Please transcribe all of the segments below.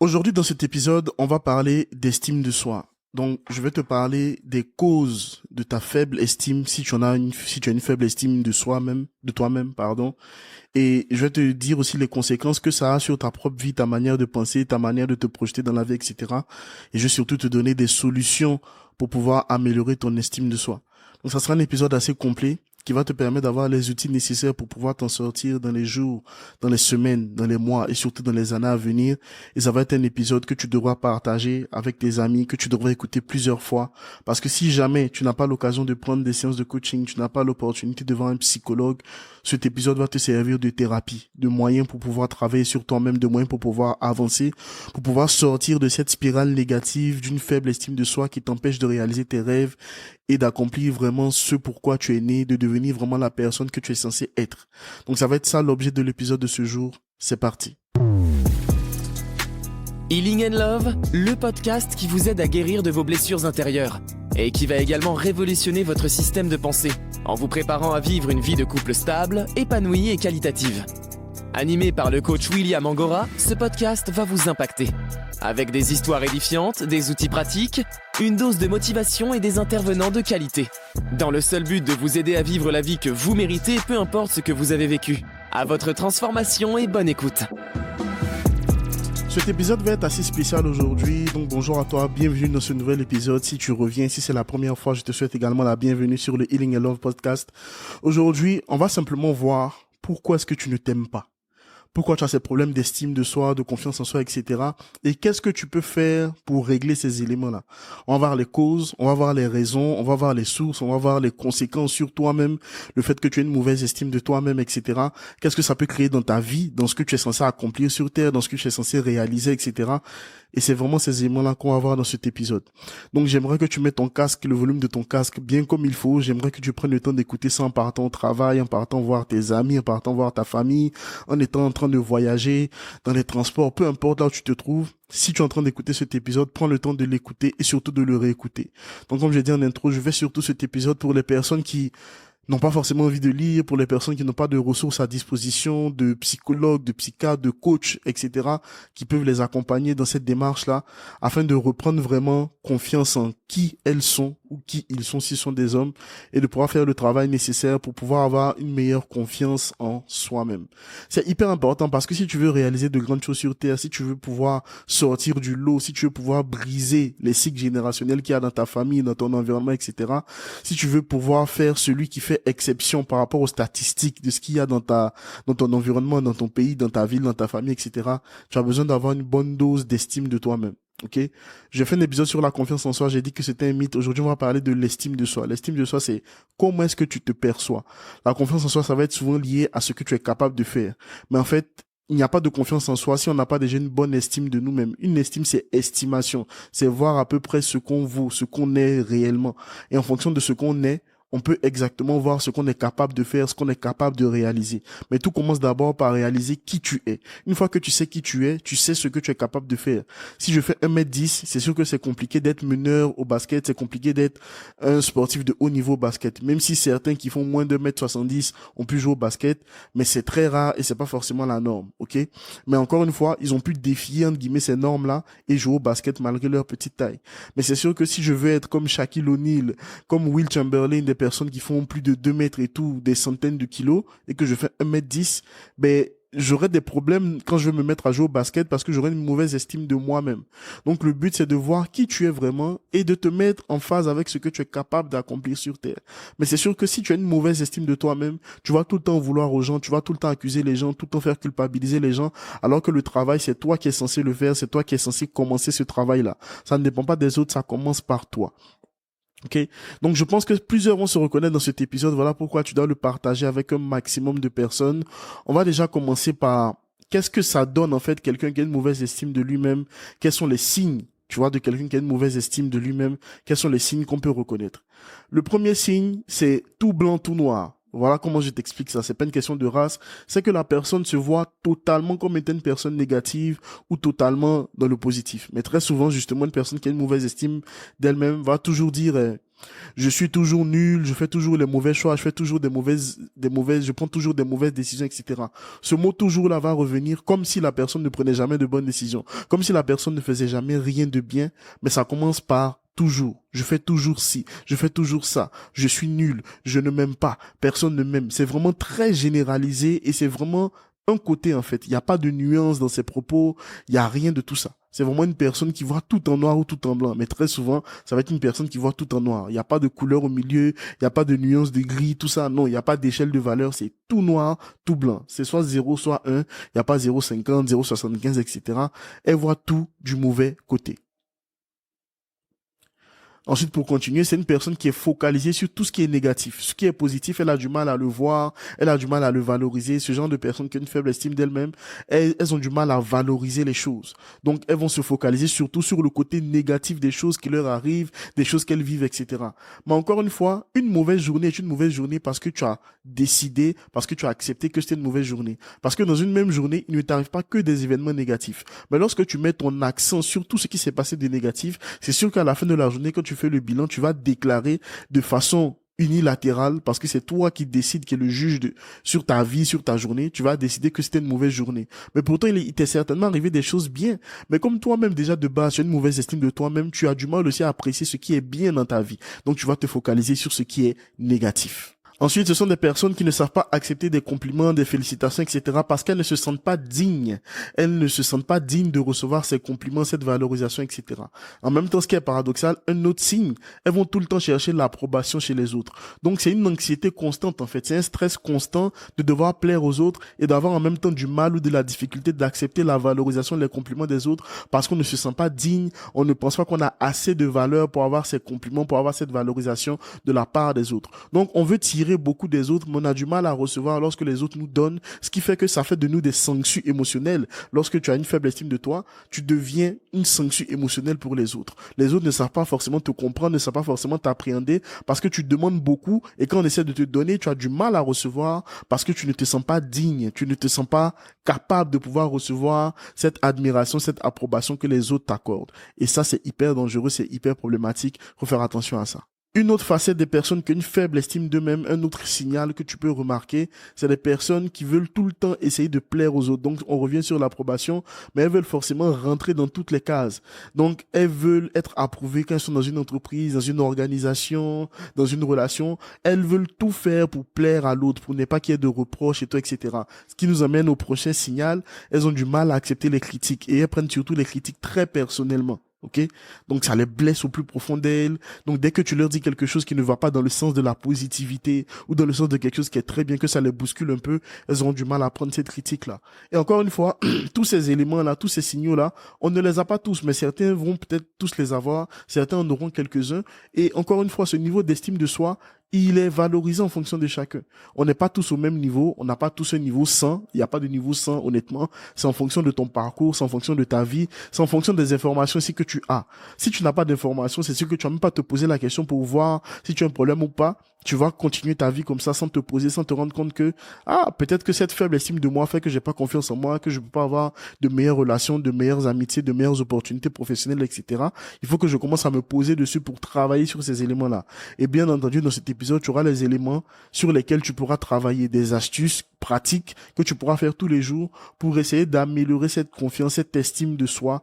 Aujourd'hui, dans cet épisode, on va parler d'estime de soi. Donc, je vais te parler des causes de ta faible estime, si tu as une faible estime de soi-même, de toi-même, pardon. Et je vais te dire aussi les conséquences que ça a sur ta propre vie, ta manière de penser, ta manière de te projeter dans la vie, etc. Et je vais surtout te donner des solutions pour pouvoir améliorer ton estime de soi. Donc, ça sera un épisode assez complet qui va te permettre d'avoir les outils nécessaires pour pouvoir t'en sortir dans les jours, dans les semaines, dans les mois et surtout dans les années à venir. Et ça va être un épisode que tu devras partager avec tes amis, que tu devras écouter plusieurs fois. Parce que si jamais tu n'as pas l'occasion de prendre des séances de coaching, tu n'as pas l'opportunité de voir un psychologue, cet épisode va te servir de thérapie, de moyen pour pouvoir travailler sur toi-même, de moyen pour pouvoir avancer, pour pouvoir sortir de cette spirale négative d'une faible estime de soi qui t'empêche de réaliser tes rêves et d'accomplir vraiment ce pourquoi tu es né, de devenir vraiment la personne que tu es censé être. Donc ça va être ça l'objet de l'épisode de ce jour. C'est parti. Healing and Love, le podcast qui vous aide à guérir de vos blessures intérieures et qui va également révolutionner votre système de pensée en vous préparant à vivre une vie de couple stable, épanouie et qualitative. Animé par le coach William Angora, ce podcast va vous impacter. Avec des histoires édifiantes, des outils pratiques, une dose de motivation et des intervenants de qualité. Dans le seul but de vous aider à vivre la vie que vous méritez, peu importe ce que vous avez vécu. À votre transformation et bonne écoute. Cet épisode va être assez spécial aujourd'hui, donc bonjour à toi, bienvenue dans ce nouvel épisode. Si tu reviens, si c'est la première fois, je te souhaite également la bienvenue sur le Healing and Love podcast. Aujourd'hui, on va simplement voir pourquoi est-ce que tu ne t'aimes pas. Pourquoi tu as ces problèmes d'estime de soi, de confiance en soi, etc. Et qu'est-ce que tu peux faire pour régler ces éléments-là? On va voir les causes, on va voir les raisons, on va voir les sources, on va voir les conséquences sur toi-même, le fait que tu aies une mauvaise estime de toi-même, etc. Qu'est-ce que ça peut créer dans ta vie, dans ce que tu es censé accomplir sur Terre, dans ce que tu es censé réaliser, etc. Et c'est vraiment ces éléments-là qu'on va voir dans cet épisode. Donc j'aimerais que tu mettes ton casque, le volume de ton casque bien comme il faut. J'aimerais que tu prennes le temps d'écouter ça en partant au travail, en partant voir tes amis, en partant voir ta famille, en étant en train de voyager, dans les transports, peu importe là où tu te trouves. Si tu es en train d'écouter cet épisode, prends le temps de l'écouter et surtout de le réécouter. Donc comme j'ai dit en intro, je fais surtout cet épisode pour les personnes qui n'ont pas forcément envie de lire, pour les personnes qui n'ont pas de ressources à disposition, de psychologues, de psychiatres, de coachs, etc., qui peuvent les accompagner dans cette démarche-là, afin de reprendre vraiment confiance en qui elles sont ou qui ils sont s'ils sont des hommes, et de pouvoir faire le travail nécessaire pour pouvoir avoir une meilleure confiance en soi-même. C'est hyper important parce que si tu veux réaliser de grandes choses sur Terre, si tu veux pouvoir sortir du lot, si tu veux pouvoir briser les cycles générationnels qu'il y a dans ta famille, dans ton environnement, etc., si tu veux pouvoir faire celui qui fait exception par rapport aux statistiques de ce qu'il y a dans ton environnement, dans ton pays, dans ta ville, dans ta famille, etc., tu as besoin d'avoir une bonne dose d'estime de toi-même. Ok, j'ai fait un épisode sur la confiance en soi, j'ai dit que c'était un mythe. Aujourd'hui, on va parler de l'estime de soi. L'estime de soi, c'est comment est-ce que tu te perçois. La confiance en soi, ça va être souvent lié à ce que tu es capable de faire. Mais en fait, il n'y a pas de confiance en soi si on n'a pas déjà une bonne estime de nous-mêmes. Une estime, c'est estimation. C'est voir à peu près ce qu'on vaut, ce qu'on est réellement. Et en fonction de ce qu'on est, on peut exactement voir ce qu'on est capable de faire, ce qu'on est capable de réaliser. Mais tout commence d'abord par réaliser qui tu es. Une fois que tu sais qui tu es, tu sais ce que tu es capable de faire. Si je fais 1m10, c'est sûr que c'est compliqué d'être meneur au basket, c'est compliqué d'être un sportif de haut niveau au basket. Même si certains qui font moins de 1m70 ont pu jouer au basket, mais c'est très rare et c'est pas forcément la norme, ok? Mais encore une fois, ils ont pu défier, entre guillemets, ces normes-là et jouer au basket malgré leur petite taille. Mais c'est sûr que si je veux être comme Shaquille O'Neal, comme Will Chamberlain, des personnes qui font plus de 2 mètres et tout, des centaines de kilos, et que je fais 1m10, ben, j'aurai des problèmes quand je vais me mettre à jouer au basket parce que j'aurai une mauvaise estime de moi-même. Donc le but, c'est de voir qui tu es vraiment et de te mettre en phase avec ce que tu es capable d'accomplir sur Terre. Mais c'est sûr que si tu as une mauvaise estime de toi-même, tu vas tout le temps vouloir aux gens, tu vas tout le temps accuser les gens, tout le temps faire culpabiliser les gens, alors que le travail, c'est toi qui es censé le faire, c'est toi qui es censé commencer ce travail-là. Ça ne dépend pas des autres, ça commence par toi. Ok, donc je pense que plusieurs vont se reconnaître dans cet épisode. Voilà pourquoi tu dois le partager avec un maximum de personnes. On va déjà commencer par qu'est-ce que ça donne en fait quelqu'un qui a une mauvaise estime de lui-même. Quels sont les signes, tu vois, de quelqu'un qui a une mauvaise estime de lui-même. Quels sont les signes qu'on peut reconnaître? Le premier signe, c'est tout blanc, tout noir. Voilà comment je t'explique ça. C'est pas une question de race. C'est que la personne se voit totalement comme étant une personne négative ou totalement dans le positif. Mais très souvent, justement, une personne qui a une mauvaise estime d'elle-même va toujours dire, je suis toujours nul, je fais toujours les mauvais choix, je fais toujours je prends toujours des mauvaises décisions, etc. Ce mot toujours là va revenir comme si la personne ne prenait jamais de bonnes décisions, comme si la personne ne faisait jamais rien de bien, mais ça commence par toujours. Je fais toujours ci, je fais toujours ça, je suis nul, je ne m'aime pas, personne ne m'aime. C'est vraiment très généralisé et c'est vraiment un côté en fait. Il n'y a pas de nuance dans ses propos, il n'y a rien de tout ça. C'est vraiment une personne qui voit tout en noir ou tout en blanc. Mais très souvent, ça va être une personne qui voit tout en noir. Il n'y a pas de couleur au milieu, il n'y a pas de nuance de gris, tout ça. Non, il n'y a pas d'échelle de valeur. C'est tout noir, tout blanc. C'est soit 0, soit 1. Il n'y a pas 0,50, 0,75, etc. Elle voit tout du mauvais côté. Ensuite, pour continuer, c'est une personne qui est focalisée sur tout ce qui est négatif. Ce qui est positif, elle a du mal à le voir, elle a du mal à le valoriser. Ce genre de personnes qui ont une faible estime d'elles-mêmes, elles ont du mal à valoriser les choses. Donc, elles vont se focaliser surtout sur le côté négatif des choses qui leur arrivent, des choses qu'elles vivent, etc. Mais encore une fois, une mauvaise journée est une mauvaise journée parce que tu as décidé, parce que tu as accepté que c'était une mauvaise journée. Parce que dans une même journée, il ne t'arrive pas que des événements négatifs. Mais lorsque tu mets ton accent sur tout ce qui s'est passé de négatif, c'est sûr qu'à la fin de la journée, quand tu fais le bilan, tu vas déclarer de façon unilatérale, parce que c'est toi qui décides, qui est le juge sur ta vie, sur ta journée, tu vas décider que c'était une mauvaise journée. Mais pourtant, il t'est certainement arrivé des choses bien. Mais comme toi-même, déjà de base, tu as une mauvaise estime de toi-même, tu as du mal aussi à apprécier ce qui est bien dans ta vie. Donc, tu vas te focaliser sur ce qui est négatif. Ensuite, ce sont des personnes qui ne savent pas accepter des compliments, des félicitations, etc. parce qu'elles ne se sentent pas dignes. Elles ne se sentent pas dignes de recevoir ces compliments, cette valorisation, etc. En même temps, ce qui est paradoxal, un autre signe, elles vont tout le temps chercher l'approbation chez les autres. Donc, c'est une anxiété constante, en fait. C'est un stress constant de devoir plaire aux autres et d'avoir en même temps du mal ou de la difficulté d'accepter la valorisation et les compliments des autres parce qu'on ne se sent pas digne, on ne pense pas qu'on a assez de valeur pour avoir ces compliments, pour avoir cette valorisation de la part des autres. Donc, on veut tirer beaucoup des autres, mais on a du mal à recevoir lorsque les autres nous donnent, ce qui fait que ça fait de nous des sanctuaires émotionnels. Lorsque tu as une faible estime de toi, tu deviens une sanctuaire émotionnelle pour les autres. Les autres ne savent pas forcément te comprendre, ne savent pas forcément t'appréhender parce que tu demandes beaucoup et quand on essaie de te donner, tu as du mal à recevoir parce que tu ne te sens pas digne, tu ne te sens pas capable de pouvoir recevoir cette admiration, cette approbation que les autres t'accordent. Et ça, c'est hyper dangereux, c'est hyper problématique. Faut faire attention à ça. Une autre facette des personnes qui ont une faible estime d'eux-mêmes, un autre signal que tu peux remarquer, c'est des personnes qui veulent tout le temps essayer de plaire aux autres. Donc, on revient sur l'approbation, mais elles veulent forcément rentrer dans toutes les cases. Donc, elles veulent être approuvées quand elles sont dans une entreprise, dans une organisation, dans une relation. Elles veulent tout faire pour plaire à l'autre, pour ne pas qu'il y ait de reproches et tout, etc. Ce qui nous amène au prochain signal. Elles ont du mal à accepter les critiques et elles prennent surtout les critiques très personnellement. Ok, donc ça les blesse au plus profond d'elles. Donc dès que tu leur dis quelque chose qui ne va pas dans le sens de la positivité ou dans le sens de quelque chose qui est très bien, que ça les bouscule un peu, elles auront du mal à prendre cette critique-là. Et encore une fois, tous ces éléments-là, tous ces signaux-là, on ne les a pas tous, mais certains vont peut-être tous les avoir, certains en auront quelques-uns. Et encore une fois, ce niveau d'estime de soi, il est valorisé en fonction de chacun. On n'est pas tous au même niveau, on n'a pas tous un niveau 100, il n'y a pas de niveau 100 honnêtement, c'est en fonction de ton parcours, c'est en fonction de ta vie, c'est en fonction des informations aussi que tu as. Si tu n'as pas d'informations, c'est sûr que tu vas même pas te poser la question pour voir si tu as un problème ou pas. Tu vas continuer ta vie comme ça sans te poser, sans te rendre compte que peut-être que cette faible estime de moi fait que j'ai pas confiance en moi, que je peux pas avoir de meilleures relations, de meilleures amitiés, de meilleures opportunités professionnelles, etc. Il faut que je commence à me poser dessus pour travailler sur ces éléments-là. Et bien entendu, dans cet épisode, tu auras les éléments sur lesquels tu pourras travailler, des astuces pratiques que tu pourras faire tous les jours pour essayer d'améliorer cette confiance, cette estime de soi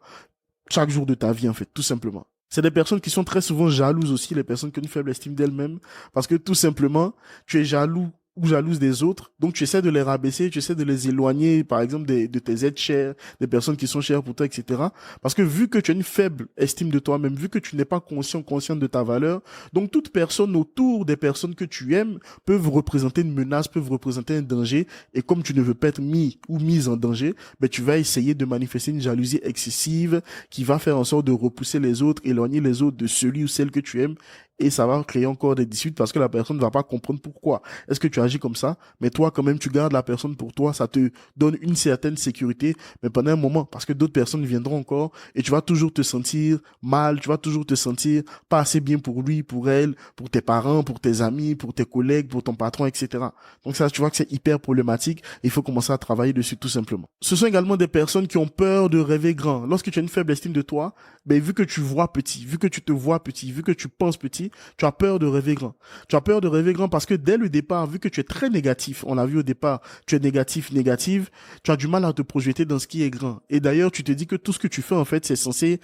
chaque jour de ta vie, en fait, tout simplement. C'est des personnes qui sont très souvent jalouses aussi, les personnes qui ont une faible estime d'elles-mêmes, parce que tout simplement, tu es jaloux ou jalouse des autres, donc tu essaies de les rabaisser, tu essaies de les éloigner, par exemple, de tes êtres chers, des personnes qui sont chères pour toi, etc. Parce que vu que tu as une faible estime de toi-même, vu que tu n'es pas consciente de ta valeur, donc toute personne autour des personnes que tu aimes peuvent représenter une menace, peuvent représenter un danger, et comme tu ne veux pas être mis ou mise en danger, ben tu vas essayer de manifester une jalousie excessive qui va faire en sorte de repousser les autres, éloigner les autres de celui ou celle que tu aimes, et ça va créer encore des disputes parce que la personne ne va pas comprendre pourquoi est-ce que tu agis comme ça, mais toi quand même tu gardes la personne pour toi, ça te donne une certaine sécurité, mais pendant un moment, parce que d'autres personnes viendront encore et tu vas toujours te sentir mal, tu vas toujours te sentir pas assez bien pour lui, pour elle, pour tes parents, pour tes amis, pour tes collègues, pour ton patron, etc. Donc ça, tu vois que c'est hyper problématique. Il faut commencer à travailler dessus tout simplement. Ce sont également des personnes qui ont peur de rêver grand. Lorsque tu as une faible estime de toi, ben, vu que tu vois petit, vu que tu te vois petit, vu que tu penses petit, tu as peur de rêver grand. Tu as peur de rêver grand parce que dès le départ, vu que tu es très négatif, on l'a vu au départ, tu es négatif, négative, tu as du mal à te projeter dans ce qui est grand. Et d'ailleurs, tu te dis que tout ce que tu fais, en fait, c'est censé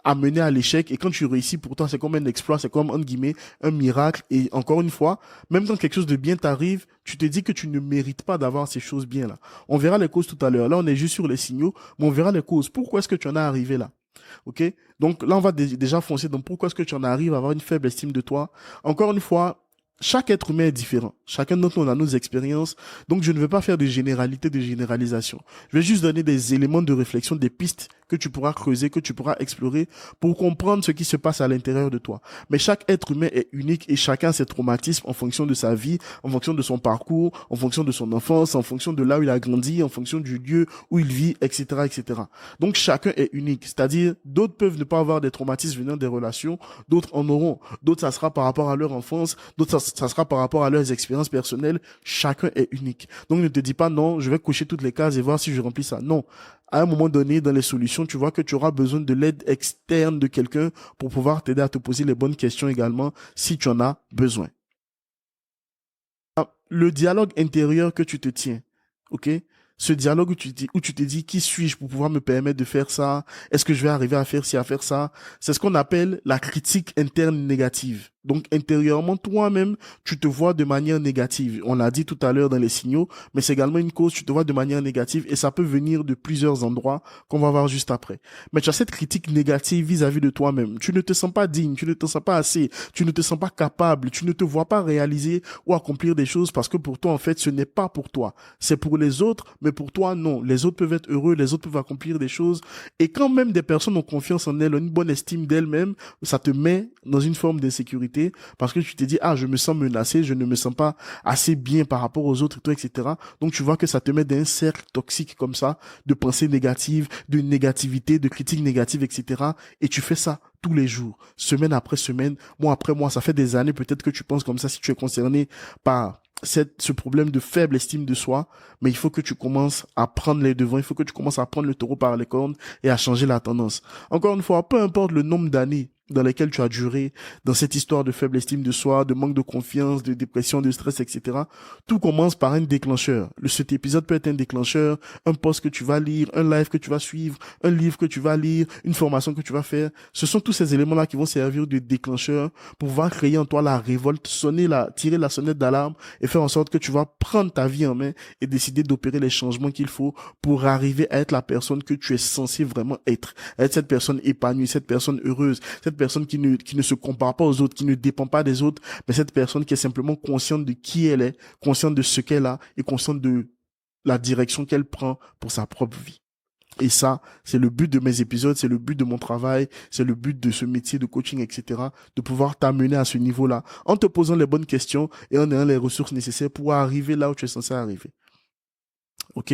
amener à l'échec, et quand tu réussis, pour toi, c'est comme un exploit, c'est comme, entre guillemets, un miracle. Et encore une fois, même quand quelque chose de bien t'arrive, tu te dis que tu ne mérites pas d'avoir ces choses bien là. On verra les causes tout à l'heure. Là, on est juste sur les signaux, mais on verra les causes. Pourquoi est-ce que tu en es arrivé là? Ok? Donc là, on va déjà foncer dans pourquoi est-ce que tu en arrives à avoir une faible estime de toi. Encore une fois, chaque être humain est différent. Chacun d'entre nous on a nos expériences. Donc, je ne vais pas faire de généralité, de généralisation. Je vais juste donner des éléments de réflexion, des pistes que tu pourras creuser, que tu pourras explorer pour comprendre ce qui se passe à l'intérieur de toi. Mais chaque être humain est unique et chacun a ses traumatismes en fonction de sa vie, en fonction de son parcours, en fonction de son enfance, en fonction de là où il a grandi, en fonction du lieu où il vit, etc., etc. Donc, chacun est unique. C'est-à-dire, d'autres peuvent ne pas avoir des traumatismes venant des relations, d'autres en auront. D'autres, ça sera par rapport à leur enfance, d'autres, ça sera par rapport à leurs expériences personnelles. Chacun est unique. Donc, ne te dis pas non, je vais cocher toutes les cases et voir si je remplis ça. Non. À un moment donné, dans les solutions, tu vois que tu auras besoin de l'aide externe de quelqu'un pour pouvoir t'aider à te poser les bonnes questions également si tu en as besoin. Le dialogue intérieur que tu te tiens, ok? Ce dialogue où tu te dis, qui suis-je pour pouvoir me permettre de faire ça? Est-ce que je vais arriver à faire ci, à faire ça? C'est ce qu'on appelle la critique interne négative. Donc, intérieurement, toi-même, tu te vois de manière négative. On l'a dit tout à l'heure dans les signaux, mais c'est également une cause, tu te vois de manière négative et ça peut venir de plusieurs endroits qu'on va voir juste après. Mais tu as cette critique négative vis-à-vis de toi-même. Tu ne te sens pas digne, tu ne te sens pas assez, tu ne te sens pas capable, tu ne te vois pas réaliser ou accomplir des choses parce que pour toi, en fait, ce n'est pas pour toi. C'est pour les autres, mais pour toi, non. Les autres peuvent être heureux, les autres peuvent accomplir des choses. Et quand même des personnes ont confiance en elles, ont une bonne estime d'elles-mêmes, ça te met dans une forme d'insécurité parce que tu te dis, ah, je me sens menacé, je ne me sens pas assez bien par rapport aux autres, et tout, etc. Donc, tu vois que ça te met dans un cercle toxique comme ça, de pensées négatives, de négativité, de critiques négatives, etc. Et tu fais ça tous les jours, semaine après semaine, mois après mois. Ça fait des années peut-être que tu penses comme ça si tu es concerné par ce problème de faible estime de soi, mais il faut que tu commences à prendre les devants, il faut que tu commences à prendre le taureau par les cornes et à changer la tendance. Encore une fois, peu importe le nombre d'années dans lesquelles tu as duré dans cette histoire de faible estime de soi, de manque de confiance, de dépression, de stress, etc. Tout commence par un déclencheur. Cet épisode peut être un déclencheur, un post que tu vas lire, un live que tu vas suivre, un livre que tu vas lire, une formation que tu vas faire. Ce sont tous ces éléments-là qui vont servir de déclencheur pour pouvoir créer en toi la révolte, tirer la sonnette d'alarme et faire en sorte que tu vas prendre ta vie en main et décider d'opérer les changements qu'il faut pour arriver à être la personne que tu es censé vraiment être. À être cette personne épanouie, cette personne heureuse, cette personne qui ne se compare pas aux autres, qui ne dépend pas des autres, mais cette personne qui est simplement consciente de qui elle est, consciente de ce qu'elle a et consciente de la direction qu'elle prend pour sa propre vie. Et ça, c'est le but de mes épisodes, c'est le but de mon travail, c'est le but de ce métier de coaching, etc. De pouvoir t'amener à ce niveau-là en te posant les bonnes questions et en ayant les ressources nécessaires pour arriver là où tu es censé arriver. Ok?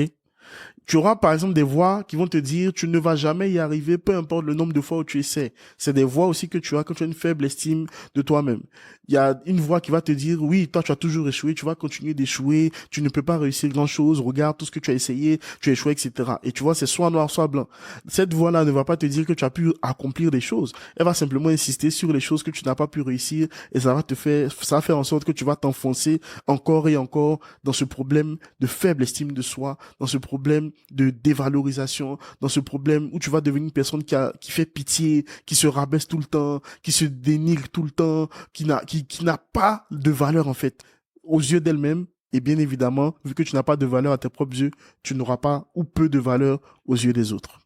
Tu auras par exemple des voix qui vont te dire tu ne vas jamais y arriver, peu importe le nombre de fois où tu essaies. C'est des voix aussi que tu as quand tu as une faible estime de toi-même. Il y a une voix qui va te dire oui, toi tu as toujours échoué, tu vas continuer d'échouer, tu ne peux pas réussir grand-chose, regarde tout ce que tu as essayé, tu as échoué, etc. Et tu vois, c'est soit noir, soit blanc. Cette voix-là ne va pas te dire que tu as pu accomplir des choses. Elle va simplement insister sur les choses que tu n'as pas pu réussir et ça va faire en sorte que tu vas t'enfoncer encore et encore dans ce problème de faible estime de soi, dans ce problème de dévalorisation, dans ce problème où tu vas devenir une personne qui fait pitié, qui se rabaisse tout le temps, qui se dénigre tout le temps, qui n'a pas de valeur en fait aux yeux d'elle-même. Et bien évidemment, vu que tu n'as pas de valeur à tes propres yeux, tu n'auras pas ou peu de valeur aux yeux des autres.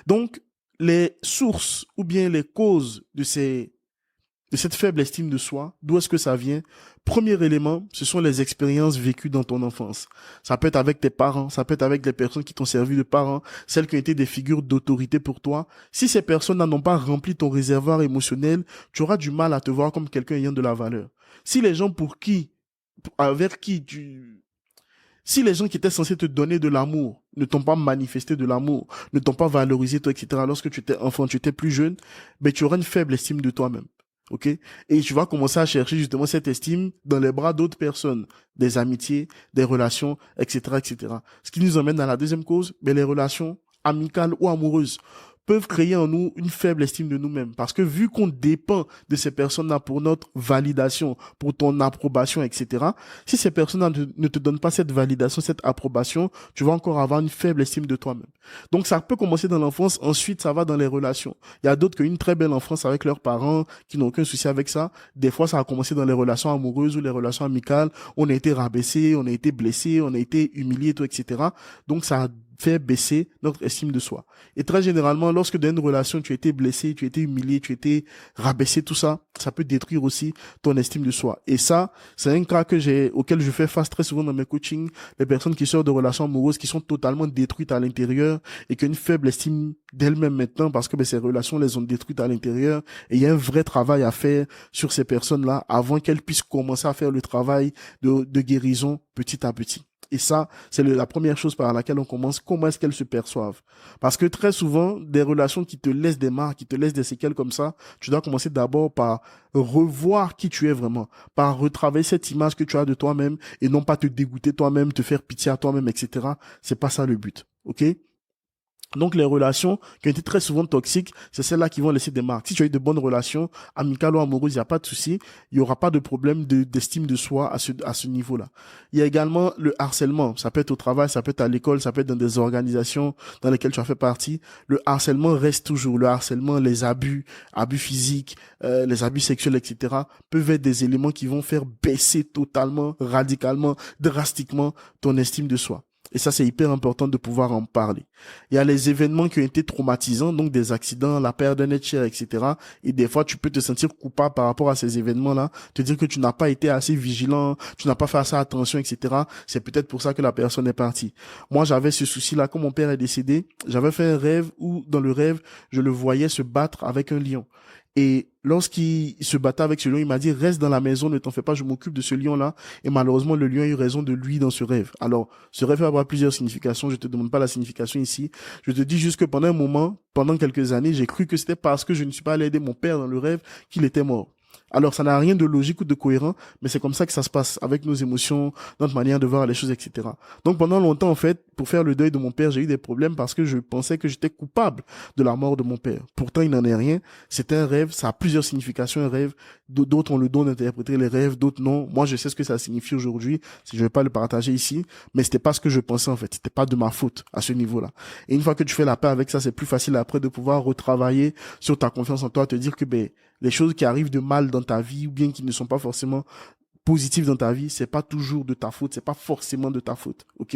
Donc, les sources ou bien les causes de ces de cette faible estime de soi, d'où est-ce que ça vient? Premier élément, ce sont les expériences vécues dans ton enfance. Ça peut être avec tes parents, ça peut être avec les personnes qui t'ont servi de parents, celles qui ont été des figures d'autorité pour toi. Si ces personnes n'ont pas rempli ton réservoir émotionnel, tu auras du mal à te voir comme quelqu'un ayant de la valeur. Si les gens si les gens qui étaient censés te donner de l'amour ne t'ont pas manifesté de l'amour, ne t'ont pas valorisé, toi, etc., lorsque tu étais enfant, tu étais plus jeune, ben, tu auras une faible estime de toi-même. OK? Et tu vas commencer à chercher justement cette estime dans les bras d'autres personnes, des amitiés, des relations, etc., etc. Ce qui nous emmène à la deuxième cause, ben, les relations amicales ou amoureuses peuvent créer en nous une faible estime de nous-mêmes. Parce que vu qu'on dépend de ces personnes-là pour notre validation, pour ton approbation, etc., si ces personnes-là ne te donnent pas cette validation, cette approbation, tu vas encore avoir une faible estime de toi-même. Donc ça peut commencer dans l'enfance, ensuite ça va dans les relations. Il y a d'autres qui ont une très belle enfance avec leurs parents, qui n'ont aucun souci avec ça. Des fois, ça a commencé dans les relations amoureuses ou les relations amicales. On a été rabaissé, on a été blessé, on a été humilié, tout, etc. Donc ça a fait baisser notre estime de soi. Et très généralement, lorsque dans une relation, tu as été blessé, tu as été humilié, tu as été rabaissé, tout ça, ça peut détruire aussi ton estime de soi. Et ça, c'est un cas auquel je fais face très souvent dans mes coachings. Les personnes qui sortent de relations amoureuses qui sont totalement détruites à l'intérieur et qui ont une faible estime d'elles-mêmes maintenant parce que ces relations les ont détruites à l'intérieur. Et il y a un vrai travail à faire sur ces personnes-là avant qu'elles puissent commencer à faire le travail de guérison petit à petit. Et ça, c'est la première chose par laquelle on commence. Comment est-ce qu'elles se perçoivent? Parce que très souvent, des relations qui te laissent des marques, qui te laissent des séquelles comme ça, tu dois commencer d'abord par revoir qui tu es vraiment, par retravailler cette image que tu as de toi-même et non pas te dégoûter toi-même, te faire pitié à toi-même, etc. C'est pas ça le but. OK? Donc, les relations qui ont été très souvent toxiques, c'est celles-là qui vont laisser des marques. Si tu as eu de bonnes relations, amicales ou amoureuses, il n'y a pas de souci. Il n'y aura pas de problème d'estime de soi à ce niveau-là. Il y a également le harcèlement. Ça peut être au travail, ça peut être à l'école, ça peut être dans des organisations dans lesquelles tu as fait partie. Le harcèlement reste toujours. Le harcèlement, les abus physiques, les abus sexuels, etc., peuvent être des éléments qui vont faire baisser totalement, radicalement, drastiquement ton estime de soi. Et ça, c'est hyper important de pouvoir en parler. Il y a les événements qui ont été traumatisants, donc des accidents, la perte d'un être cher, etc. Et des fois, tu peux te sentir coupable par rapport à ces événements-là, te dire que tu n'as pas été assez vigilant, tu n'as pas fait assez attention, etc. C'est peut-être pour ça que la personne est partie. Moi, j'avais ce souci-là. Quand mon père est décédé, j'avais fait un rêve où, dans le rêve, je le voyais se battre avec un lion. Et lorsqu'il se battait avec ce lion, il m'a dit, reste dans la maison, ne t'en fais pas, je m'occupe de ce lion-là. Et malheureusement, le lion a eu raison de lui dans ce rêve. Alors, ce rêve va avoir plusieurs significations. Je te demande pas la signification ici. Je te dis juste que pendant un moment, pendant quelques années, j'ai cru que c'était parce que je ne suis pas allé aider mon père dans le rêve qu'il était mort. Alors, ça n'a rien de logique ou de cohérent, mais c'est comme ça que ça se passe avec nos émotions, notre manière de voir les choses, etc. Donc, pendant longtemps, en fait, pour faire le deuil de mon père, j'ai eu des problèmes parce que je pensais que j'étais coupable de la mort de mon père. Pourtant, il n'en est rien. C'était un rêve, ça a plusieurs significations, un rêve. D'autres ont le don d'interpréter les rêves, d'autres non. Moi, je sais ce que ça signifie aujourd'hui, si je vais pas le partager ici, mais c'était pas ce que je pensais, en fait. C'était pas de ma faute à ce niveau-là. Et une fois que tu fais la paix avec ça, c'est plus facile après de pouvoir retravailler sur ta confiance en toi, te dire que, les choses qui arrivent de mal dans ta vie ou bien qui ne sont pas forcément positives dans ta vie, c'est pas toujours de ta faute, c'est pas forcément de ta faute, ok?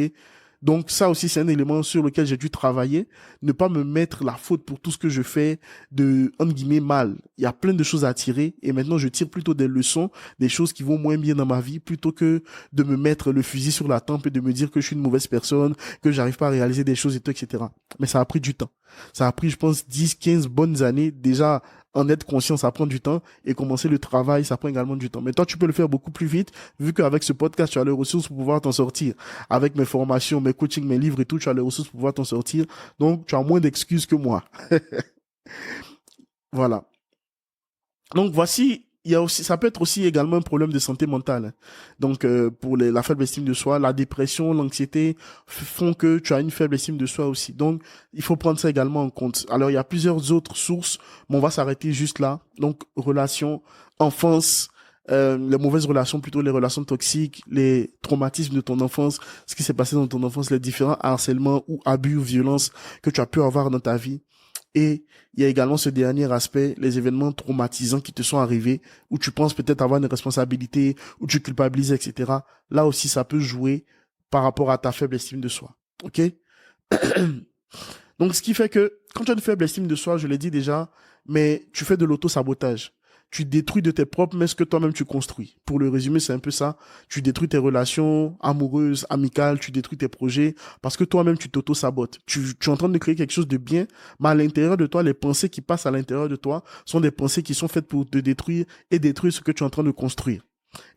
Donc ça aussi, c'est un élément sur lequel j'ai dû travailler, ne pas me mettre la faute pour tout ce que je fais de, entre guillemets, mal. Il y a plein de choses à tirer et maintenant je tire plutôt des leçons, des choses qui vont moins bien dans ma vie plutôt que de me mettre le fusil sur la tempe et de me dire que je suis une mauvaise personne, que j'arrive pas à réaliser des choses et tout, etc. Mais ça a pris du temps. Ça a pris, je pense, 10, 15 bonnes années. Déjà, en être conscient, ça prend du temps et commencer le travail, ça prend également du temps. Mais toi, tu peux le faire beaucoup plus vite vu qu'avec ce podcast, tu as les ressources pour pouvoir t'en sortir. Avec mes formations, mes coachings, mes livres et tout, tu as les ressources pour pouvoir t'en sortir. Donc, tu as moins d'excuses que moi. Voilà. Donc, voici, il y a aussi, ça peut être aussi également un problème de santé mentale. Donc, pour la faible estime de soi, la dépression, l'anxiété font que tu as une faible estime de soi aussi. Donc, il faut prendre ça également en compte. Alors, il y a plusieurs autres sources, mais on va s'arrêter juste là. Donc, relations, enfance, les mauvaises relations, plutôt les relations toxiques, les traumatismes de ton enfance, ce qui s'est passé dans ton enfance, les différents harcèlements ou abus ou violences que tu as pu avoir dans ta vie. Et il y a également ce dernier aspect, les événements traumatisants qui te sont arrivés, où tu penses peut-être avoir une responsabilité, où tu culpabilises, etc. Là aussi, ça peut jouer par rapport à ta faible estime de soi. Ok? Donc, ce qui fait que, quand tu as une faible estime de soi, je l'ai dit déjà, mais tu fais de l'auto-sabotage. tu détruis de tes propres mains ce que toi-même tu construis. Pour le résumer, c'est un peu ça. Tu détruis tes relations amoureuses, amicales, tu détruis tes projets parce que toi-même tu t'auto-sabotes. Tu es en train de créer quelque chose de bien, mais à l'intérieur de toi, les pensées qui passent à l'intérieur de toi sont des pensées qui sont faites pour te détruire et détruire ce que tu es en train de construire.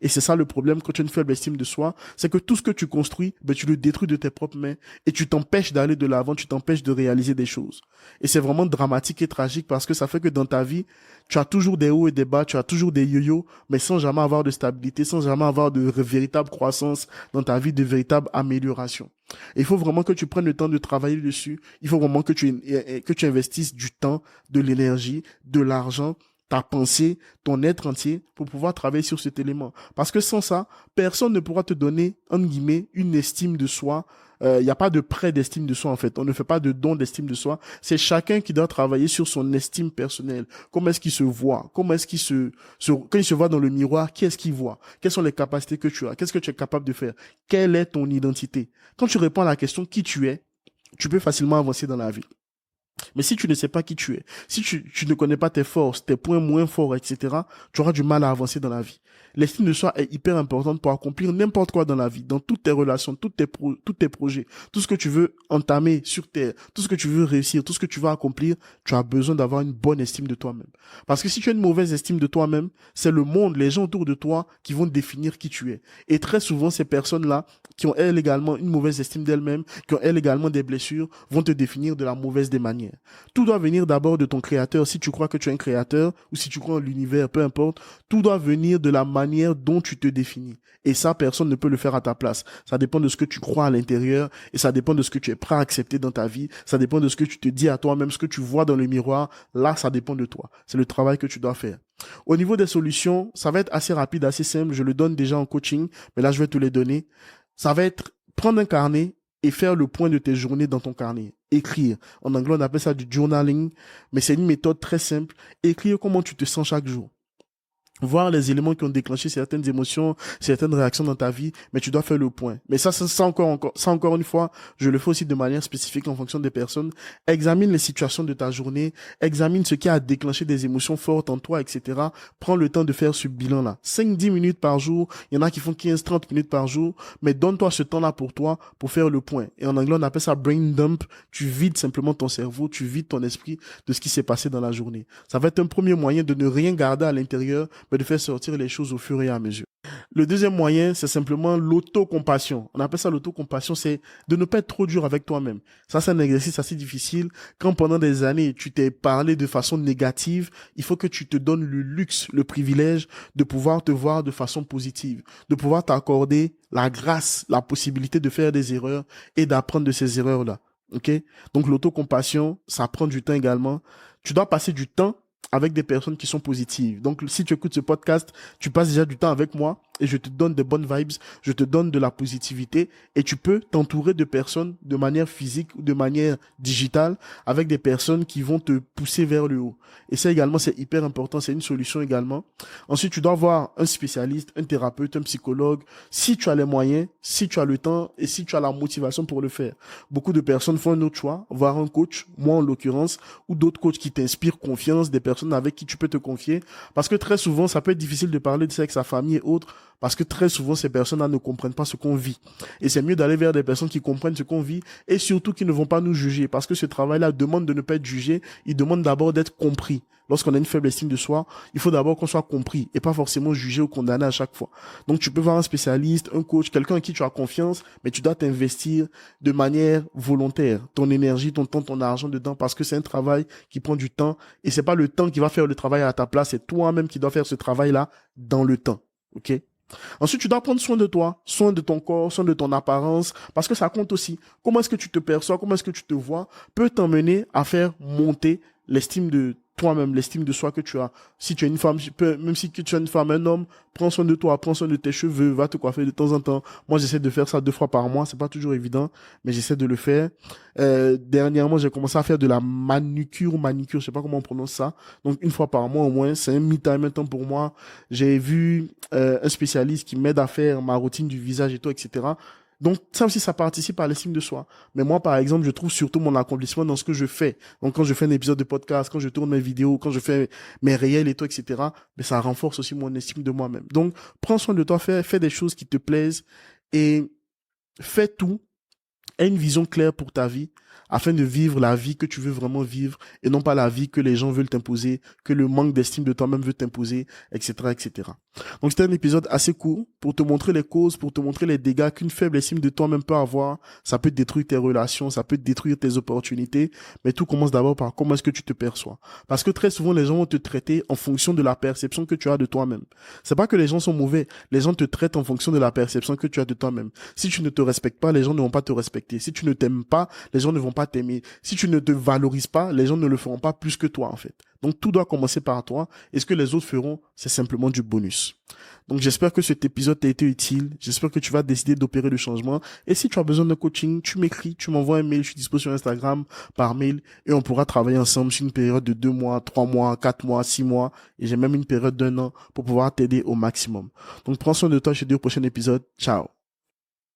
Et c'est ça le problème quand tu as une faible estime de soi, c'est que tout ce que tu construis, tu le détruis de tes propres mains et tu t'empêches d'aller de l'avant, tu t'empêches de réaliser des choses. Et c'est vraiment dramatique et tragique parce que ça fait que dans ta vie, tu as toujours des hauts et des bas, tu as toujours des yo-yo, mais sans jamais avoir de stabilité, sans jamais avoir de véritable croissance dans ta vie, de véritable amélioration. Et il faut vraiment que tu prennes le temps de travailler dessus. Il faut vraiment que tu investisses du temps, de l'énergie, de l'argent, ta pensée, ton être entier pour pouvoir travailler sur cet élément. Parce que sans ça, personne ne pourra te donner, entre guillemets, une estime de soi. Il n'y a pas de prêt d'estime de soi en fait. On ne fait pas de don d'estime de soi. C'est chacun qui doit travailler sur son estime personnelle. Comment est-ce qu'il se voit? Comment est-ce qu'il quand il se voit dans le miroir, qui est-ce qu'il voit? Quelles sont les capacités que tu as? Qu'est-ce que tu es capable de faire? Quelle est ton identité? Quand tu réponds à la question qui tu es, tu peux facilement avancer dans la vie. Mais si tu ne sais pas qui tu es, si tu ne connais pas tes forces, tes points moins forts, etc., tu auras du mal à avancer dans la vie. L'estime de soi est hyper importante pour accomplir n'importe quoi dans la vie, dans toutes tes relations, tous tes projets, tout ce que tu veux entamer sur terre, tout ce que tu veux réussir, tout ce que tu veux accomplir, tu as besoin d'avoir une bonne estime de toi-même. Parce que si tu as une mauvaise estime de toi-même, c'est le monde, les gens autour de toi qui vont définir qui tu es. Et très souvent, ces personnes-là, qui ont elles également une mauvaise estime d'elles-mêmes, qui ont elles également des blessures, vont te définir de la mauvaise des manières. Tout doit venir d'abord de ton créateur. Si tu crois que tu es un créateur ou si tu crois en l'univers, peu importe, tout doit venir de la manière dont tu te définis. Et ça, personne ne peut le faire à ta place. Ça dépend de ce que tu crois à l'intérieur et ça dépend de ce que tu es prêt à accepter dans ta vie. Ça dépend de ce que tu te dis à toi-même, ce que tu vois dans le miroir. Là, ça dépend de toi. C'est le travail que tu dois faire. Au niveau des solutions, ça va être assez rapide, assez simple. Je le donne déjà en coaching, mais là, je vais te les donner. Ça va être prendre un carnet et faire le point de tes journées dans ton carnet. Écrire. En anglais, on appelle ça du journaling, mais c'est une méthode très simple. Écrire comment tu te sens chaque jour. Voir les éléments qui ont déclenché certaines émotions, certaines réactions dans ta vie, mais tu dois faire le point. Mais ça encore une fois, je le fais aussi de manière spécifique en fonction des personnes. Examine les situations de ta journée, examine ce qui a déclenché des émotions fortes en toi, etc. Prends le temps de faire ce bilan-là. 5-10 minutes par jour, il y en a qui font 15-30 minutes par jour, mais donne-toi ce temps-là pour toi, pour faire le point. Et en anglais, on appelle ça brain dump. Tu vides simplement ton cerveau, tu vides ton esprit de ce qui s'est passé dans la journée. Ça va être un premier moyen de ne rien garder à l'intérieur, mais de faire sortir les choses au fur et à mesure. Le deuxième moyen, c'est simplement l'autocompassion. On appelle ça l'autocompassion, c'est de ne pas être trop dur avec toi-même. Ça, c'est un exercice assez difficile. Quand pendant des années, tu t'es parlé de façon négative, il faut que tu te donnes le luxe, le privilège de pouvoir te voir de façon positive, de pouvoir t'accorder la grâce, la possibilité de faire des erreurs et d'apprendre de ces erreurs-là. Ok? Donc, l'autocompassion, ça prend du temps également. Tu dois passer du temps avec des personnes qui sont positives. Donc, si tu écoutes ce podcast, tu passes déjà du temps avec moi et je te donne de bonnes vibes, je te donne de la positivité et tu peux t'entourer de personnes de manière physique ou de manière digitale avec des personnes qui vont te pousser vers le haut. Et ça également, c'est hyper important, c'est une solution également. Ensuite, tu dois avoir un spécialiste, un thérapeute, un psychologue, si tu as les moyens, si tu as le temps et si tu as la motivation pour le faire. Beaucoup de personnes font un autre choix, voir un coach, moi en l'occurrence, ou d'autres coachs qui t'inspirent confiance, des personnes avec qui tu peux te confier. Parce que très souvent, ça peut être difficile de parler de ça avec sa famille et autres, parce que très souvent, ces personnes-là ne comprennent pas ce qu'on vit. Et c'est mieux d'aller vers des personnes qui comprennent ce qu'on vit et surtout qui ne vont pas nous juger. Parce que ce travail-là demande de ne pas être jugé. Il demande d'abord d'être compris. Lorsqu'on a une faible estime de soi, il faut d'abord qu'on soit compris et pas forcément jugé ou condamné à chaque fois. Donc, tu peux voir un spécialiste, un coach, quelqu'un en qui tu as confiance, mais tu dois t'investir de manière volontaire. Ton énergie, ton temps, ton argent dedans parce que c'est un travail qui prend du temps et c'est pas le temps qui va faire le travail à ta place, c'est toi-même qui dois faire ce travail-là dans le temps. Ok? Ensuite, tu dois prendre soin de toi, soin de ton corps, soin de ton apparence, parce que ça compte aussi. Comment est-ce que tu te perçois, comment est-ce que tu te vois, peut t'emmener à faire monter l'estime de toi-même, l'estime de soi que tu as. Si tu es une femme, même si tu es une femme, un homme, prends soin de toi, prends soin de tes cheveux, va te coiffer de temps en temps. Moi, j'essaie de faire ça 2 fois par mois, c'est pas toujours évident, mais j'essaie de le faire. Dernièrement, j'ai commencé à faire de la manucure, je sais pas comment on prononce ça. Donc, 1 fois par mois au moins, c'est un me-time, un temps pour moi. J'ai vu un spécialiste qui m'aide à faire ma routine du visage et tout, etc. Donc, ça aussi, ça participe à l'estime de soi. Mais moi, par exemple, je trouve surtout mon accomplissement dans ce que je fais. Donc, quand je fais un épisode de podcast, quand je tourne mes vidéos, quand je fais mes réels et tout, etc., mais ça renforce aussi mon estime de moi-même. Donc, prends soin de toi, fais des choses qui te plaisent et fais tout. Aie une vision claire pour ta vie afin de vivre la vie que tu veux vraiment vivre et non pas la vie que les gens veulent t'imposer, que le manque d'estime de toi-même veut t'imposer, etc., etc. Donc c'était un épisode assez court pour te montrer les causes, pour te montrer les dégâts qu'une faible estime de toi-même peut avoir. Ça peut détruire tes relations, ça peut détruire tes opportunités, mais tout commence d'abord par comment est-ce que tu te perçois. Parce que très souvent, les gens vont te traiter en fonction de la perception que tu as de toi-même. C'est pas que les gens sont mauvais, les gens te traitent en fonction de la perception que tu as de toi-même. Si tu ne te respectes pas, les gens ne vont pas te respecter. Si tu ne t'aimes pas, les gens ne vont pas t'aimer. Si tu ne te valorises pas, les gens ne le feront pas plus que toi, en fait. Donc, tout doit commencer par toi. Et ce que les autres feront, c'est simplement du bonus. Donc, j'espère que cet épisode t'a été utile. J'espère que tu vas décider d'opérer le changement. Et si tu as besoin de coaching, tu m'écris, tu m'envoies un mail. Je suis dispo sur Instagram, par mail. Et on pourra travailler ensemble sur une période de 2 mois, 3 mois, 4 mois, 6 mois. Et j'ai même une période d'1 an pour pouvoir t'aider au maximum. Donc, prends soin de toi. Je te dis au prochain épisode. Ciao.